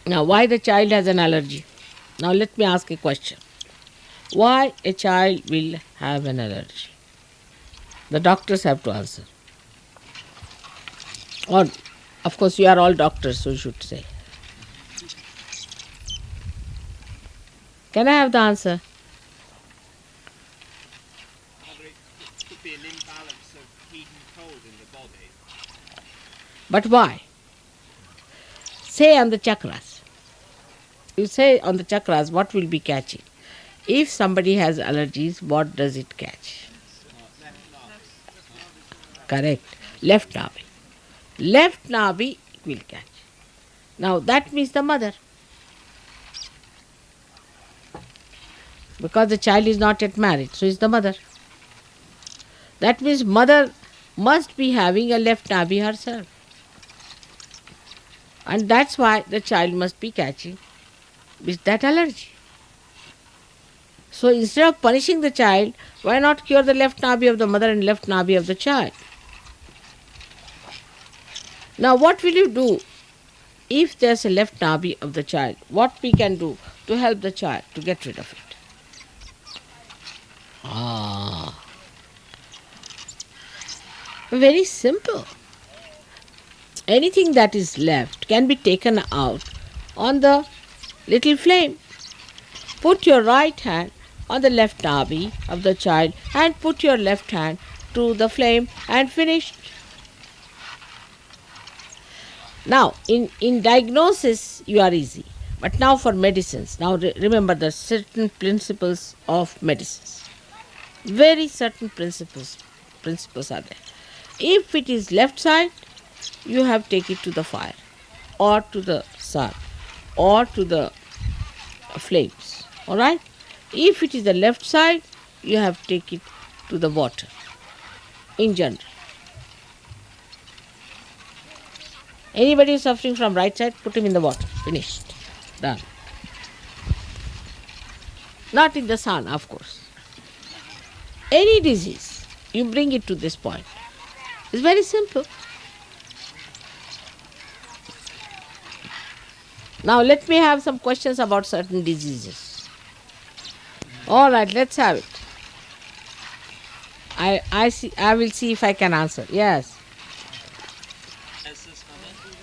Now, why the child has an allergy? Now, let me ask a question. Why a child will have an allergy? The doctors have to answer. Or, of course, you are all doctors, so you should say. Can I have the answer? It could be an imbalance of heat and cold in the body. But why? Say on the chakras. You say on the chakras, what will be catching? If somebody has allergies, what does it catch? Correct. Left navi. Left navi will catch. Now that means the mother. Because the child is not yet married, so is the mother. That means mother must be having a left navi herself. And that's why the child must be catching with that allergy. So instead of punishing the child, why not cure the left navi of the mother and left navi of the child? Now what will you do if there's a left navi of the child? What we can do to help the child to get rid of it? Very simple. Anything that is left can be taken out on the little flame. Put your right hand on the left navi of the child and put your left hand to the flame and finished. Now, in diagnosis, you are easy. But now for medicines. Now remember the certain principles of medicines. Very certain principles are there. If it is left side, you have to take it to the fire or to the sun or to the flames. Alright? If it is the left side, you have to take it to the water in general. Anybody who's suffering from right side, put him in the water. Finished. Done. Not in the sun, of course. Any disease, you bring it to this point. It's very simple. Now let me have some questions about certain diseases. All right, let's have it. I will see if I can answer. Yes.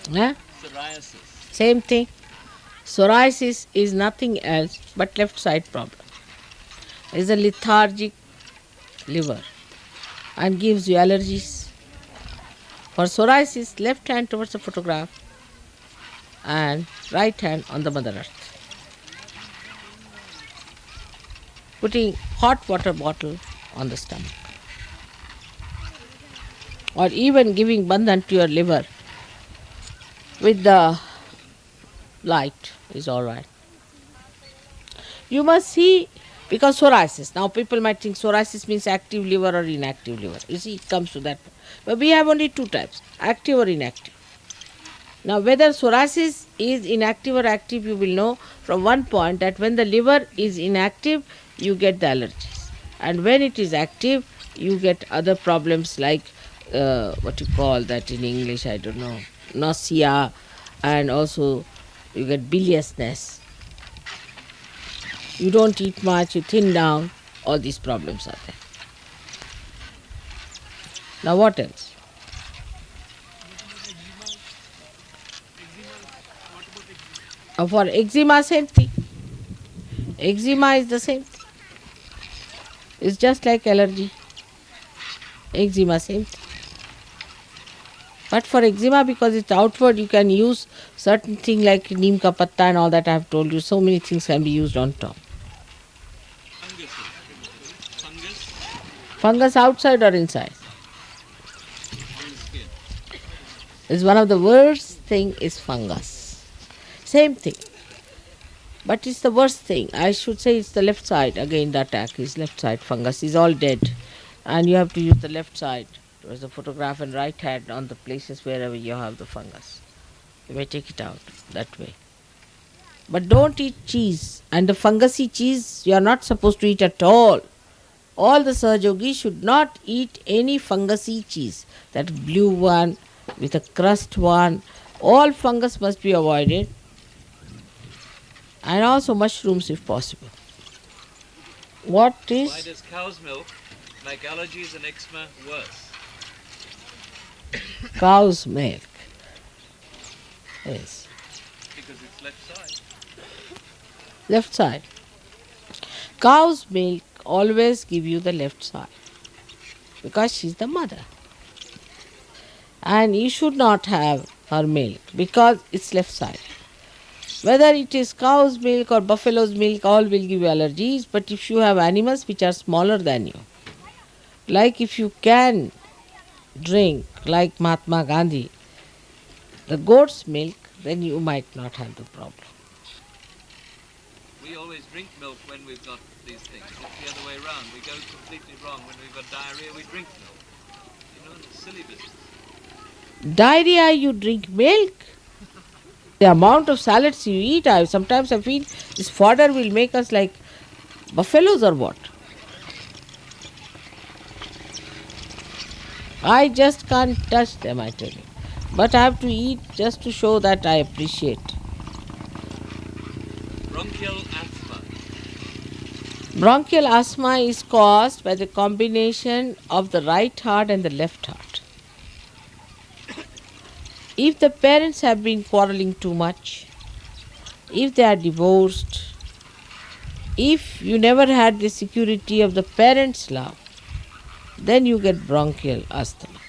Yeah? Psoriasis. Same thing. Psoriasis is nothing else but left side problem. It's a lethargic liver and gives you allergies. For psoriasis, left hand towards the photograph and right hand on the Mother Earth. Putting hot water bottle on the stomach. Or even giving bandhan to your liver with the light is all right. You must see, because psoriasis, now people might think psoriasis means active liver or inactive liver. You see, it comes to that. But we have only two types, active or inactive. Now whether psoriasis is inactive or active, you will know from one point that when the liver is inactive, you get the allergies. And when it is active, you get other problems like, what you call that in English, I don't know, nausea, and also you get biliousness. You don't eat much, you thin down, all these problems are there. Now what else? For eczema, same thing. Eczema is the same thing. It's just like allergy. Eczema, same thing. But for eczema, because it's outward, you can use certain thing like neem ka patta and all that I have told you. So many things can be used on top. Fungus. Fungus outside or inside? Is one of the worst thing is fungus. Same thing. But it's the worst thing. I should say it's the left side. Again, the attack is left side. Fungus is all dead. And you have to use the left side towards the photograph and right hand on the places wherever you have the fungus. You may take it out that way. But don't eat cheese. And the fungusy cheese you are not supposed to eat at all. All the Sahajogis should not eat any fungusy cheese. That blue one with a crust one. All fungus must be avoided. And also mushrooms if possible. What Why is does cow's milk make allergies and eczema worse? cow's milk? Yes. Because it's left side. Left side. Cow's milk always give you the left side because she's the mother. And you should not have her milk because it's left side. Whether it is cow's milk or buffalo's milk, all will give you allergies. But if you have animals which are smaller than you, like if you can drink, like Mahatma Gandhi, the goat's milk, then you might not have the problem. We always drink milk when we've got these things. It's the other way around. We go completely wrong. When we've got diarrhea, we drink milk. You know, it's a silly business. Diarrhea, you drink milk. The amount of salads you eat, sometimes I feel this fodder will make us like buffaloes or what. I just can't touch them, I tell you. But I have to eat just to show that I appreciate. Bronchial asthma. Bronchial asthma is caused by the combination of the right heart and the left heart. If the parents have been quarreling too much, if they are divorced, if you never had the security of the parents' love, then you get bronchial asthma.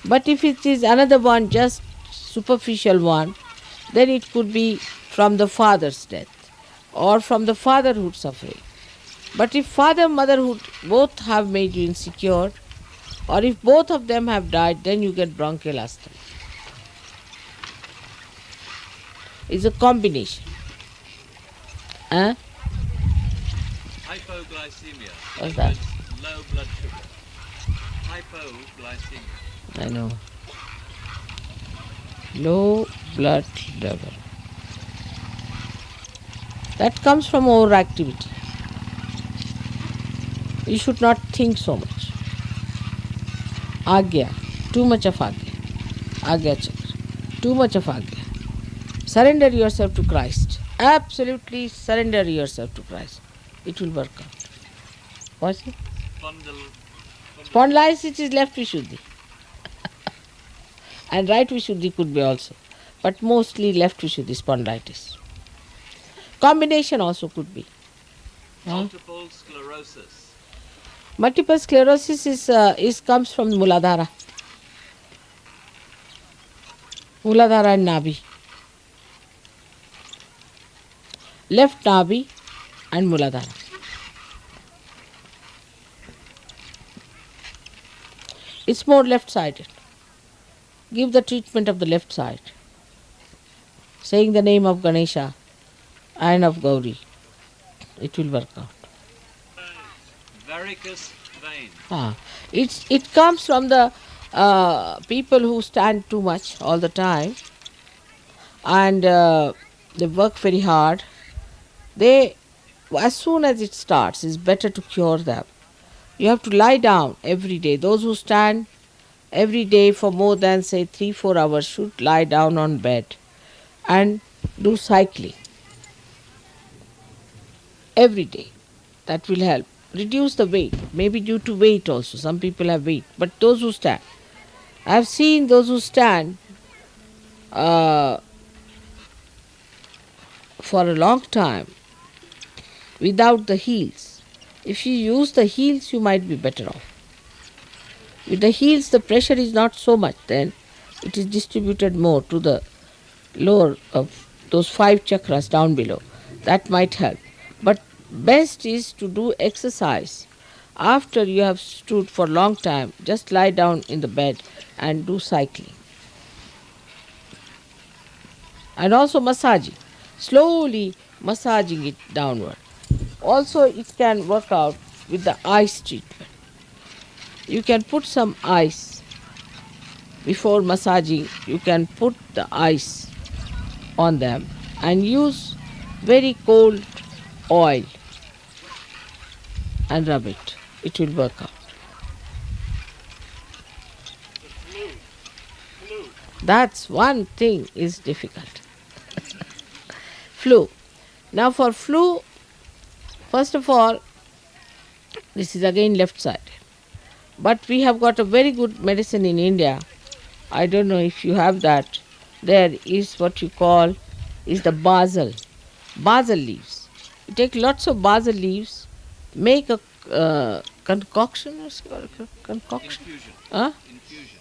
But if it is another one, just superficial one, then it could be from the father's death or from the fatherhood suffering. But if father, motherhood both have made you insecure, or if both of them have died, then you get bronchial asthma. It's a combination. Huh? Hypoglycemia. What's that? Equals low blood sugar. Hypoglycemia. I know. Low blood level. That comes from overactivity. You should not think so much. Agya. Too much of Agya. Agya chakra. Too much of Agya. Surrender yourself to Christ. Absolutely surrender yourself to Christ. It will work out. What's it? Spondylitis is left Vishuddhi. And right Vishuddhi could be also. But mostly left Vishuddhi spondylitis. Combination also could be. Multiple sclerosis. Multiple sclerosis is comes from Muladhara. Muladhara and Nabi. Left Nabi and Muladhara. It's more left-sided. Give the treatment of the left side. Saying the name of Ganesha and of Gauri. It will work out. Varicose vein. It comes from the people who stand too much all the time and they work very hard. As soon as it starts, it's better to cure them. You have to lie down every day. Those who stand every day for more than say 3-4 hours should lie down on bed and do cycling every day. That will help. Reduce the weight, maybe due to weight also. Some people have weight, but those who stand. I have seen those who stand for a long time without the heels. If you use the heels, you might be better off. With the heels, the pressure is not so much, then it is distributed more to the lower of those 5 chakras down below. That might help. But best is to do exercise. After you have stood for a long time, just lie down in the bed and do cycling. And also massaging. Slowly massaging it downward. Also it can work out with the ice treatment. You can put some ice before massaging. You can put the ice on them and use very cold oil and rub it. It will work out. That's one thing is difficult. Flu. Now for flu, first of all, this is again left side. But we have got a very good medicine in India. I don't know if you have that. There is what you call is the basil. Basil leaves. You take lots of basil leaves, make a concoction. What's it called? Concoction. Infusion. Huh? Infusion.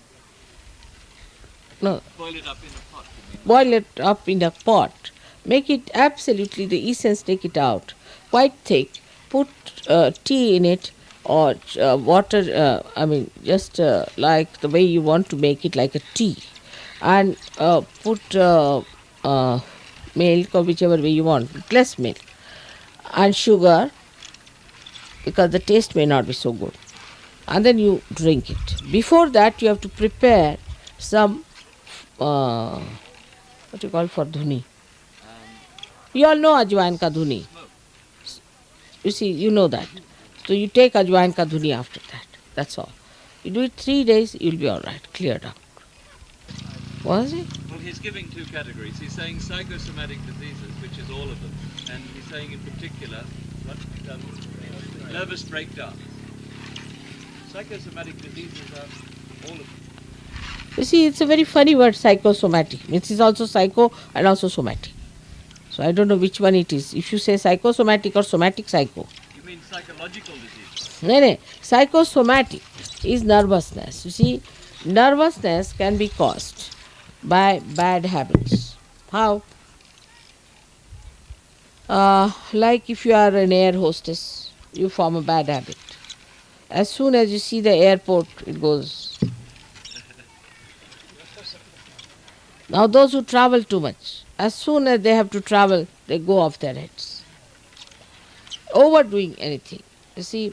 No. Boil it up in a pot, you mean? Boil it up in a pot. Make it absolutely the essence. Take it out, quite thick. Put tea in it or water. Just like the way you want to make it, like a tea, and put milk or whichever way you want, less milk, and sugar, because the taste may not be so good. And then you drink it. Before that, you have to prepare some what you call for dhuni. You all know ajwain ka dhuni. You see, you know that. So you take ajwain ka dhuni after that. That's all. You do it 3 days, you'll be all right, cleared up. Was it? Well, he's giving two categories. He's saying psychosomatic diseases, which is all of them, and he's saying in particular what nervous breakdown. Psychosomatic diseases are all of them. You see, it's a very funny word, psychosomatic. It is also psycho and also somatic. So I don't know which one it is. If you say psychosomatic or somatic psycho. You mean psychological disease? No. Psychosomatic is nervousness. You see, nervousness can be caused by bad habits. How? Like if you are an air hostess, you form a bad habit. As soon as you see the airport, it goes. Now those who travel too much, as soon as they have to travel, they go off their heads. Overdoing anything, you see,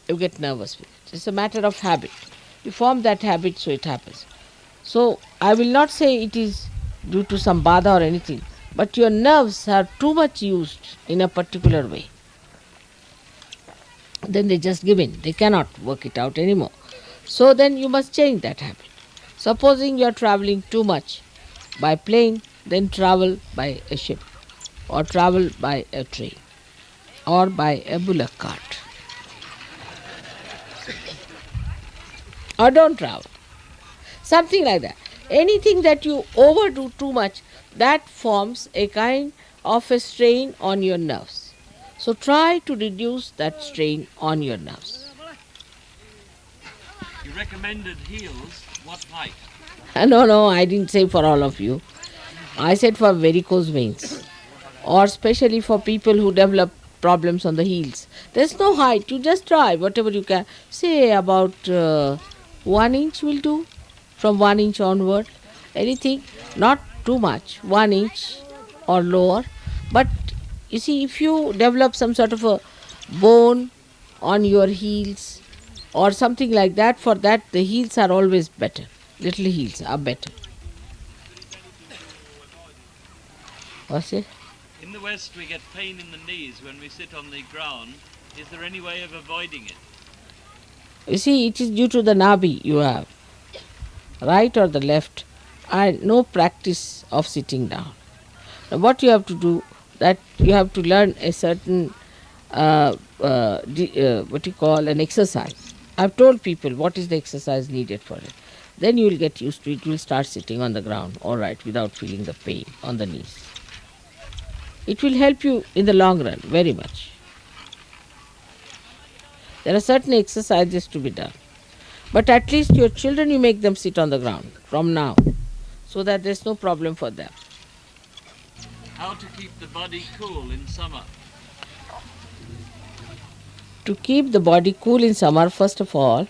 you get nervous with it. It's a matter of habit. You form that habit, so it happens. So I will not say it is due to some bada or anything, but your nerves are too much used in a particular way. Then they just give in. They cannot work it out anymore. So then you must change that habit. Supposing you are traveling too much by plane, then travel by a ship, or travel by a train, or by a bullock cart. Or don't travel. Something like that. Anything that you overdo too much, that forms a kind of a strain on your nerves. So try to reduce that strain on your nerves. You recommended heels. What height? No, I didn't say for all of you. I said for varicose veins, or especially for people who develop problems on the heels. There's no height. You just try whatever you can. Say about 1 inch will do, from 1 inch onward. Anything, not too much, 1 inch or lower. But you see, if you develop some sort of a bone on your heels or something like that, for that the heels are always better. Little heels are better. What's it? In the West, we get pain in the knees when we sit on the ground. Is there any way of avoiding it? You see, it is due to the nabi you have, right or the left, and no practice of sitting down. Now what you have to do, that you have to learn a certain, what you call an exercise. I've told people what is the exercise needed for it. Then you will get used to it. You will start sitting on the ground, all right, without feeling the pain on the knees. It will help you in the long run very much. There are certain exercises to be done. But at least your children, you make them sit on the ground from now, so that there's no problem for them. How to keep the body cool in summer? To keep the body cool in summer, first of all,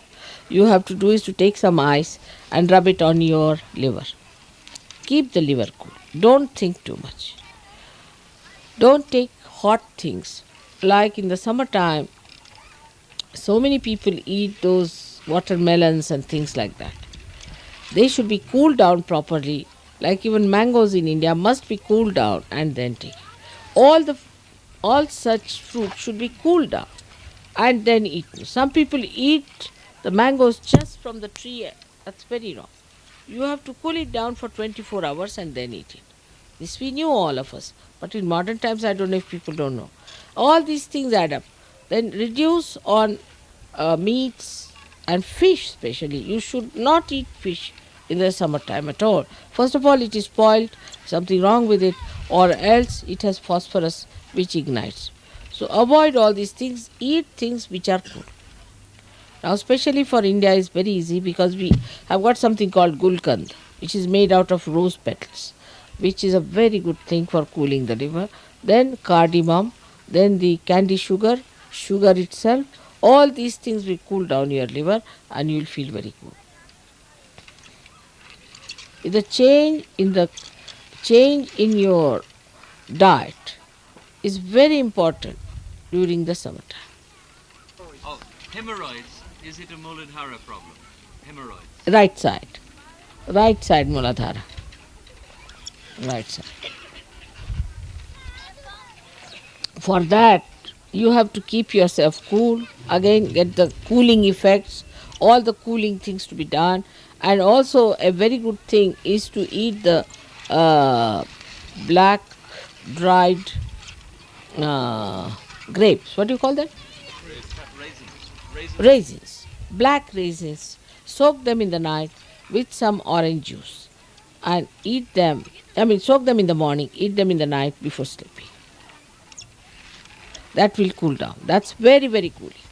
you have to do is to take some ice and rub it on your liver. Keep the liver cool. Don't think too much. Don't take hot things. Like in the summertime, so many people eat those watermelons and things like that. They should be cooled down properly. Like even mangoes in India must be cooled down and then taken. All such fruit should be cooled down and then eaten. Some people eat the mangoes just from the tree. That's very wrong. You have to cool it down for 24 hours and then eat it. This we knew, all of us. But in modern times, I don't know if people don't know. All these things add up. Then reduce on meats and fish especially. You should not eat fish in the summertime at all. First of all, it is spoiled, something wrong with it, or else it has phosphorus which ignites. So avoid all these things, eat things which are cool. Now especially for India is very easy because we have got something called gulkand, which is made out of rose petals, which is a very good thing for cooling the liver. Then cardamom, then the candy sugar, sugar itself, all these things will cool down your liver and you will feel very good. The change in your diet is very important during the summertime. Oh, hemorrhoids. Is it a Muladhara problem? Hemorrhoids. Right side Muladhara. Right side. For that, you have to keep yourself cool. Again, get the cooling effects, all the cooling things to be done. And also, a very good thing is to eat the black dried grapes. What do you call that? Raisins. Black raisins. Soak them in the night with some orange juice and eat them. Soak them in the morning, eat them in the night before sleeping. That will cool down. That's very, very cooling.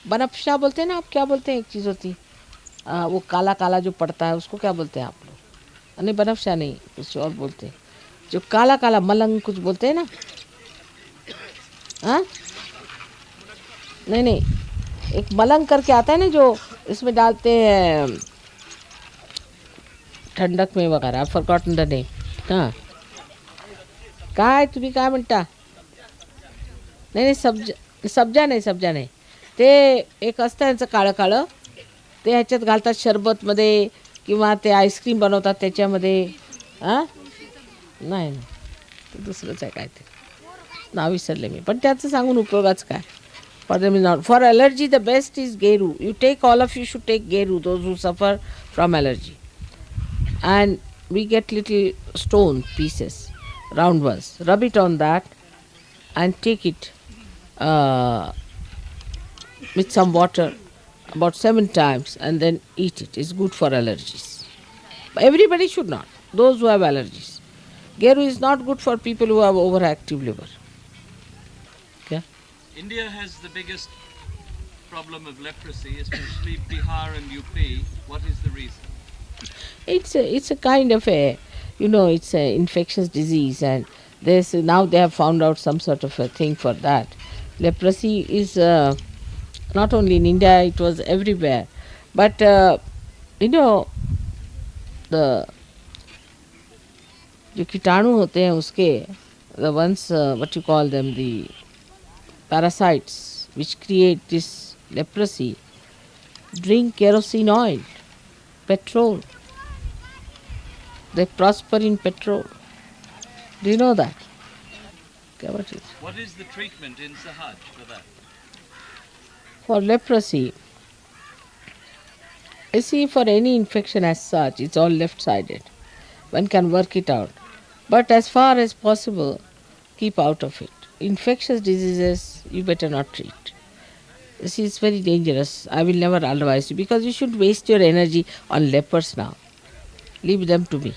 बनफशा बोलते हैं ना, आप क्या बोलते हैं? एक चीज़ होती वो काला काला जो पड़ता है उसको क्या बोलते हैं आप लोग? नहीं, बनफशा नहीं, कुछ और बोलते हैं, जो काला काला मलंग कुछ बोलते हैं ना? हाँ, नहीं, एक मलंग करके आता है ना जो इसमें डालते हैं ठंडक में वगैरह. आई फॉरगॉटन द नेम. हाँ, काय तुम्ही काय म्हणता? नाही, सब्जा नाही. ते एक असतं यांचं काळं काळं, ते ह्याच्यात घालतात शरबतमध्ये किंवा ते आईस्क्रीम बनवतात त्याच्यामध्ये. हां, नाही ते दुसरंच आहे काय, ते नाव विसरले मी, पण त्याचं सांगून उपयोगाचं काय? For allergy, the best is geru. You take, all of you should take geru, those who suffer from allergy. And we get little stone pieces, round ones. Rub it on that and take it with some water about 7 times and then eat it. It's good for allergies. But everybody should not. Those who have allergies. Geru is not good for people who have overactive liver. Okay? India has the biggest problem of leprosy, especially Bihar and UP. What is the reason? It's a kind of a, it's an infectious disease, and now they have found out some sort of a thing for that. Leprosy is not only in India, it was everywhere. But, the जो कीटाणु होते हैं उसके, the ones, what you call them, the parasites which create this leprosy, drink kerosene oil, petrol. They prosper in petrol. Do you know that? Okay, what is the treatment in Sahaj for that? For leprosy, you see, for any infection as such, it's all left-sided. One can work it out. But as far as possible, keep out of it. Infectious diseases, you better not treat. You see, it's very dangerous. I will never advise you, because you should waste your energy on lepers now. Leave them to me.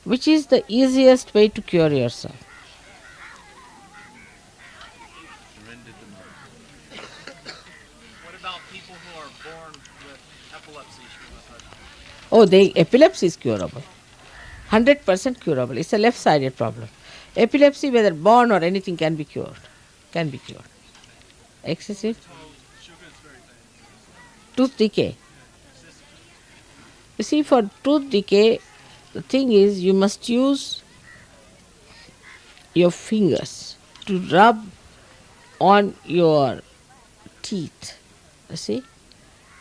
Which is the easiest way to cure yourself? What about people who are born with epilepsy? Oh, epilepsy is curable. 100% curable. It's a left-sided problem. Epilepsy, whether born or anything, can be cured. Excessive tooth decay. You see, for tooth decay, the thing is, you must use your fingers to rub on your teeth. You see?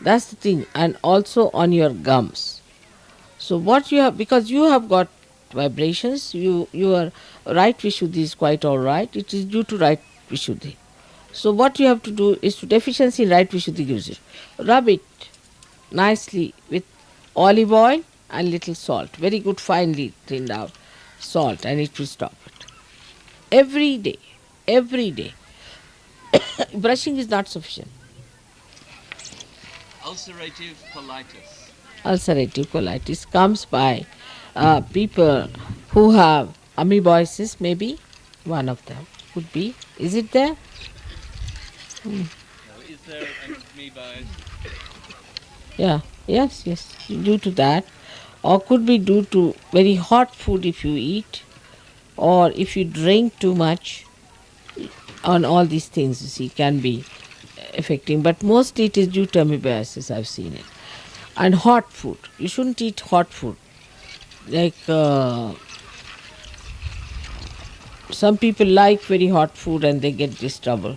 That's the thing. And also on your gums. So what you have, because you have got vibrations, your right Vishuddhi is quite all right. It is due to right Vishuddhi. So what you have to do is, to deficiency in right Vishuddhi gives it. Rub it nicely with olive oil and little salt, very good, finely thinned out. salt, and it will stop it. Every day, every day. Brushing is not sufficient. Ulcerative colitis. Ulcerative colitis comes by people who have amoeboisis, maybe one of them could be. Is it there? Now, is there an amoeba? Yeah, yes, yes, due to that, or could be due to very hot food if you eat, or if you drink too much. On all these things, you see, can be affecting, but mostly it is due to amoebiasis. I've seen it. And hot food, you shouldn't eat hot food. Like some people like very hot food and they get this trouble.